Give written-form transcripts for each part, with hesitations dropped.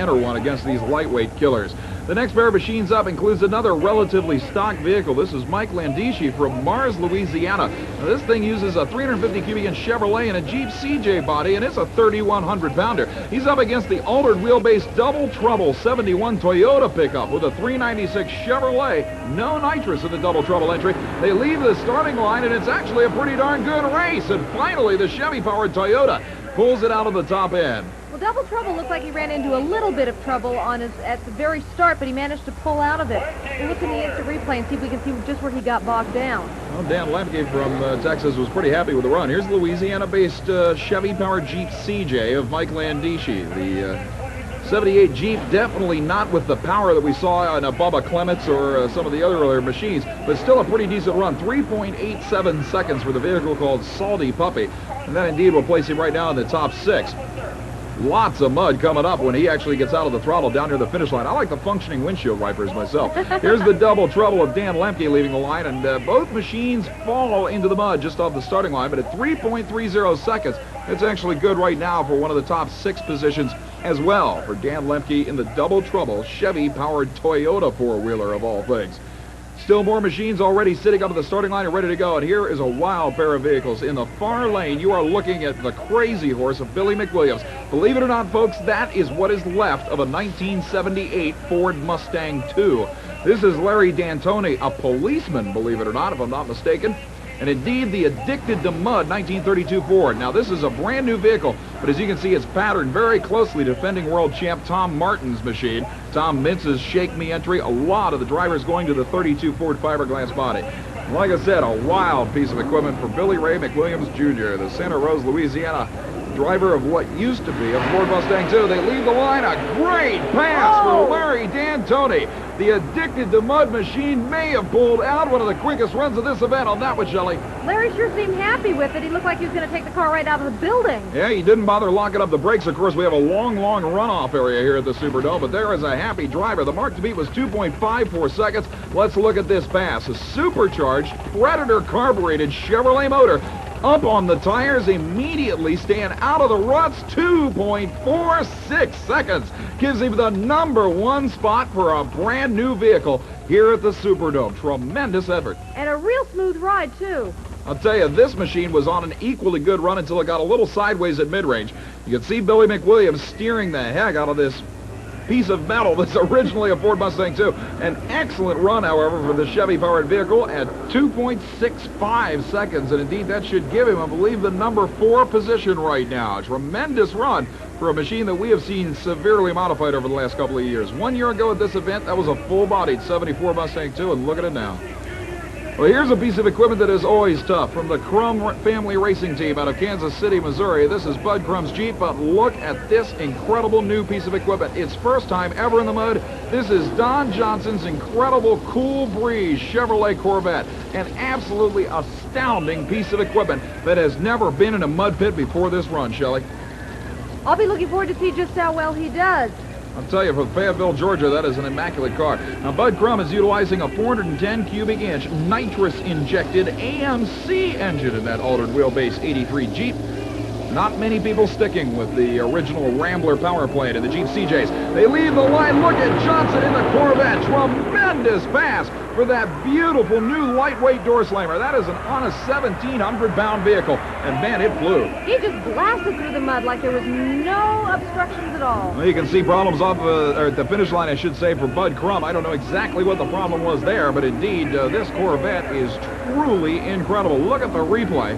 enter one against these lightweight killers. The next pair of machines up includes another relatively stock vehicle. This is Mike Landishi from Mars, Louisiana. Now, this thing uses a 350 cubic inch Chevrolet and a Jeep CJ body, and it's a 3,100 pounder. He's up against the altered wheelbase double trouble 71 Toyota pickup with a 396 Chevrolet. No nitrous in the double trouble entry. They leave the starting line, and it's actually a pretty darn good race. And finally, the Chevy-powered Toyota pulls it out of the top end. Well, Double Trouble looked like he ran into a little bit of trouble at the very start, but he managed to pull out of it. We'll look in the instant replay and see if we can see just where he got bogged down. Well, Dan Lemke from Texas was pretty happy with the run. Here's the Louisiana-based Chevy-powered Jeep CJ of Mike Landishi. The 78 Jeep, definitely not with the power that we saw in a Bubba Clements or some of the other machines, but still a pretty decent run. 3.87 seconds for the vehicle called Salty Puppy. And that indeed will place him right now in the top 6. Lots of mud coming up when he actually gets out of the throttle down near the finish line. I like the functioning windshield wipers myself. Here's the double trouble of Dan Lemke leaving the line, and both machines fall into the mud just off the starting line, but at 3.30 seconds, it's actually good right now for one of the top 6 positions as well for Dan Lemke in the double trouble Chevy-powered Toyota four-wheeler of all things. Still more machines already sitting up at the starting line and ready to go. And here is a wild pair of vehicles. In the far lane, you are looking at the crazy horse of Billy McWilliams. Believe it or not, folks, that is what is left of a 1978 Ford Mustang II. This is Larry D'Antoni, a policeman, believe it or not, if I'm not mistaken. And indeed, the Addicted to Mud 1932 Ford. Now, this is a brand new vehicle, but as you can see, it's patterned very closely to defending world champ Tom Martin's machine. Tom Mintz's Shake Me entry. A lot of the drivers going to the 32 Ford fiberglass body. Like I said, a wild piece of equipment for Billy Ray McWilliams Jr., the Santa Rosa, Louisiana driver of what used to be a Ford Mustang II. They leave the line. A great pass for Larry D'Antoni. The Addicted to Mud machine may have pulled out one of the quickest runs of this event on that one, Shelley. Larry sure seemed happy with it. He looked like he was going to take the car right out of the building. Yeah, he didn't bother locking up the brakes. Of course, we have a long runoff area here at the Superdome, but there is a happy driver. The mark to beat was 2.54 seconds. Let's look at this pass. A supercharged, Predator carbureted Chevrolet motor up on the tires, immediately staying out of the ruts. 2.46 seconds gives him the #1 spot for a brand new vehicle here at the Superdome. Tremendous effort. And a real smooth ride, too. I'll tell you, this machine was on an equally good run until it got a little sideways at mid-range. You can see Billy McWilliams steering the heck out of this piece of metal that's originally a Ford Mustang II. An excellent run, however, for the Chevy-powered vehicle at 2.65 seconds. And indeed, that should give him, I believe, the #4 position right now. Tremendous run for a machine that we have seen severely modified over the last couple of years. 1 year ago at this event, that was a full-bodied 74 Mustang II, and look at it now. Well, here's a piece of equipment that is always tough from the Crum family racing team out of Kansas City, Missouri. This is Bud Crum's Jeep, but look at this incredible new piece of equipment. It's first time ever in the mud. This is Don Johnson's incredible Cool Breeze Chevrolet Corvette. An absolutely astounding piece of equipment that has never been in a mud pit before this run, Shelley. I'll be looking forward to see just how well he does. I'll tell you, for Fayetteville, Georgia, that is an immaculate car. Now, Bud Crum is utilizing a 410 cubic inch nitrous-injected AMC engine in that altered wheelbase 83 Jeep. Not many people sticking with the original Rambler power plant in the Jeep CJs. They leave the line. Look at Johnson in the Corvette. Tremendous pass for that beautiful new lightweight door slammer. That is on a 1,700-pound vehicle, and man, it flew. He just blasted through the mud like there was no obstructions at all. Well, you can see problems off or at the finish line, I should say, for Bud Crum. I don't know exactly what the problem was there, but indeed, this Corvette is truly incredible. Look at the replay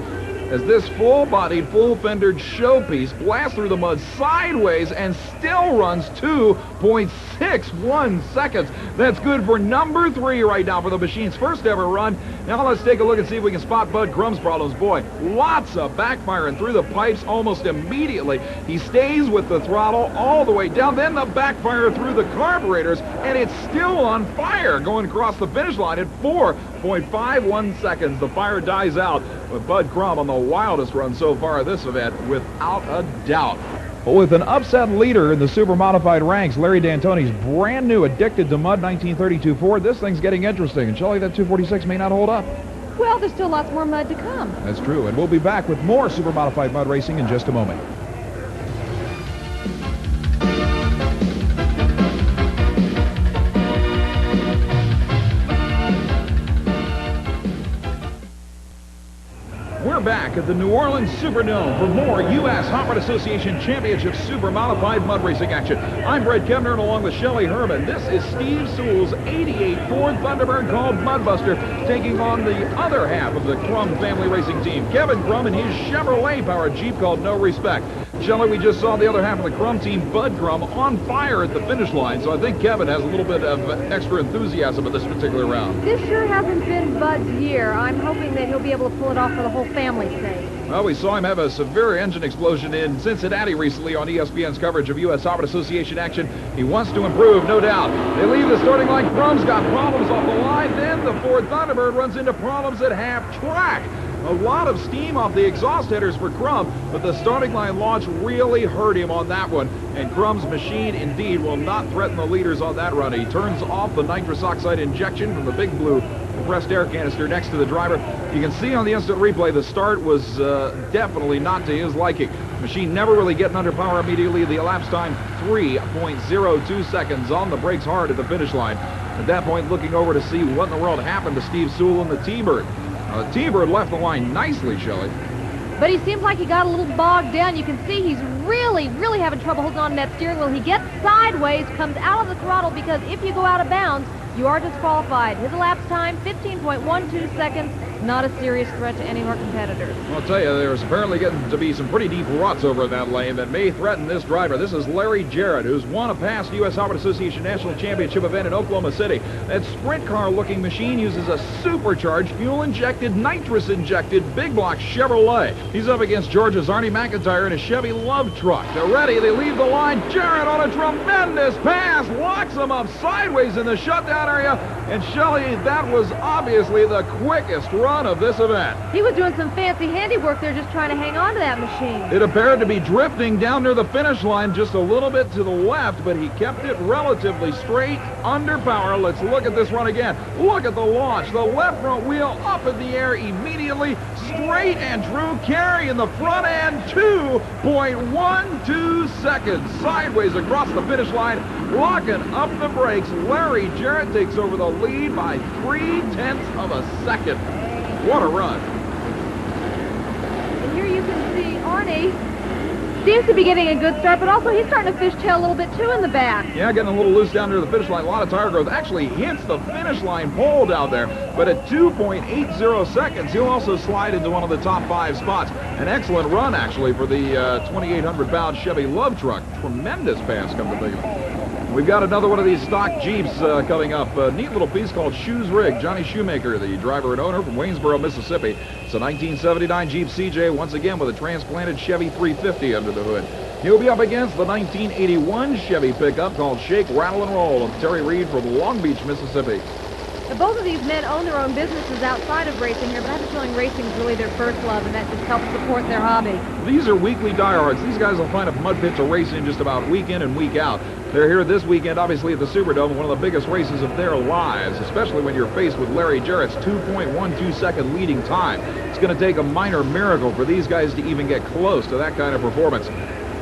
as this full-bodied, full-fendered showpiece blasts through the mud sideways and still runs 2.61 seconds. That's good for #3 right now for the machine's first ever run. Now let's take a look and see if we can spot Bud Crum's problems. Boy, lots of backfiring through the pipes almost immediately. He stays with the throttle all the way down, then the backfire through the carburetors, and it's still on fire going across the finish line at 4.51 seconds. The fire dies out with Bud Crum on the wildest run so far of this event, without a doubt. But with an upset leader in the super modified ranks, Larry D'Antoni's brand new Addicted to Mud 1932 Ford, this thing's getting interesting. And Shelley, that 246 may not hold up. Well, there's still lots more mud to come. That's true, and we'll be back with more super modified mud racing in just a moment. back at the New Orleans Superdome for more U.S. Hot Rod Association Championship Super Modified Mud Racing action. I'm Bret, Kepner, and along with Shelley, Herman, this is Steve Sewell's 88 Ford Thunderbird called Mudbuster, taking on the other half of the Crum family racing team, Kevin Crum and his Chevrolet-powered Jeep called No Respect. Shelley, we just saw the other half of the Crum team, Bud Crum, on fire at the finish line, so I think Kevin has a little bit of extra enthusiasm at this particular round. This sure hasn't been Bud's year. I'm hoping that he'll be able to pull it off for the whole family's sake. Well, we saw him have a severe engine explosion in Cincinnati recently on ESPN's coverage of U.S. Hot Rod Association action. He wants to improve, no doubt. They leave the starting line. Crum's got problems off the line. Then the Ford Thunderbird runs into problems at half track. A lot of steam off the exhaust headers for Crum, but the starting line launch really hurt him on that one. And Crum's machine, indeed, will not threaten the leaders on that run. He turns off the nitrous oxide injection from the big blue compressed air canister next to the driver. You can see on the instant replay the start was definitely not to his liking. Machine never really getting under power immediately. The elapsed time, 3.02 seconds on the brakes hard at the finish line. At that point, looking over to see what in the world happened to Steve Sewell and the T-Bird. The T-Bird left the line nicely, Shelley. But he seems like he got a little bogged down. You can see he's really having trouble holding on to that steering wheel. He gets sideways, comes out of the throttle, because if you go out of bounds, you are disqualified. His elapsed time, 15.12 seconds. Not a serious threat to any of our competitors. I'll tell you, there's apparently getting to be some pretty deep ruts over in that lane that may threaten this driver. This is Larry Jarrett, who's won a past U.S. Hot Rod Association National Championship event in Oklahoma City. That sprint car-looking machine uses a supercharged, fuel-injected, nitrous-injected big block Chevrolet. He's up against Georgia's Arnie McIntyre in a Chevy Love Truck. They're ready. They leave the line. Jarrett on a tremendous pass, locks them up sideways in the shutdown area. And Shelley, that was obviously the quickest run of this event. He was doing some fancy handiwork there, just trying to hang on to that machine. It appeared to be drifting down near the finish line just a little bit to the left, but he kept it relatively straight, under power. Let's look at this run again. Look at the launch. The left front wheel up in the air immediately, straight and true, carry in the front end, 2.12 seconds sideways across the finish line, locking up the brakes. Larry Jarrett takes over the lead by 0.3 of a second. What a run. And here you can see Arnie seems to be getting a good start, but also he's starting to fishtail a little bit too in the back. Yeah, getting a little loose down near the finish line. A lot of tire growth. Actually hits the finish line pole down there, but at 2.80 seconds, he'll also slide into one of the top 5 spots. An excellent run, actually, for the 2,800-pound Chevy Love Truck. Tremendous pass, come to think of it. We've got another one of these stock Jeeps coming up. A neat little piece called Shoes Rig. Johnny Shoemaker, the driver and owner from Waynesboro, Mississippi. It's a 1979 Jeep CJ, once again with a transplanted Chevy 350 under the hood. He'll be up against the 1981 Chevy pickup called Shake, Rattle, and Roll of Terry Reed from Long Beach, Mississippi. Now, both of these men own their own businesses outside of racing here, but I have a feeling racing is really their first love, and that just helps support their hobby. These are weekly diehards. These guys will find a mud pit to race in just about week in and week out. They're here this weekend, obviously, at the Superdome, one of the biggest races of their lives, especially when you're faced with Larry Jarrett's 2.12-second leading time. It's going to take a minor miracle for these guys to even get close to that kind of performance.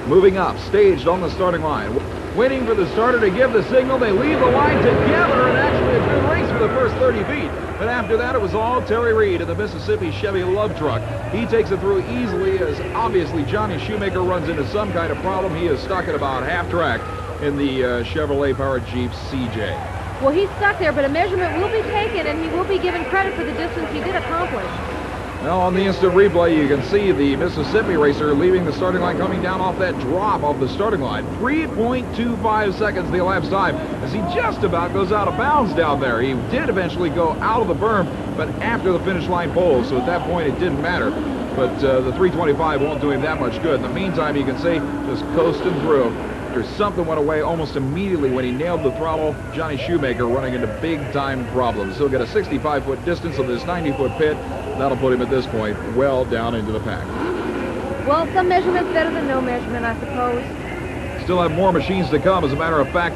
Moving up, staged on the starting line. Waiting for the starter to give the signal. They leave the line together, and actually a good race for the first 30 feet. But after that, it was all Terry Reed in the Mississippi Chevy Love Truck. He takes it through easily, as obviously Johnny Shoemaker runs into some kind of problem. He is stuck at about half track in the Chevrolet-powered Jeep CJ. Well, he's stuck there, but a measurement will be taken, and he will be given credit for the distance he did accomplish. Now, on the instant replay, you can see the Mississippi racer leaving the starting line, coming down off that drop of the starting line. 3.25 seconds the elapsed time as he just about goes out of bounds down there. He did eventually go out of the berm, but after the finish line pole, so at that point it didn't matter. But the 325 won't do him that much good. In the meantime, you can see just coasting through. After something went away almost immediately when he nailed the throttle, Johnny Shoemaker running into big-time problems. He'll get a 65-foot distance of this 90-foot pit. That'll put him at this point well down into the pack. Well, some measurements better than no measurement, I suppose. Still have more machines to come. As a matter of fact,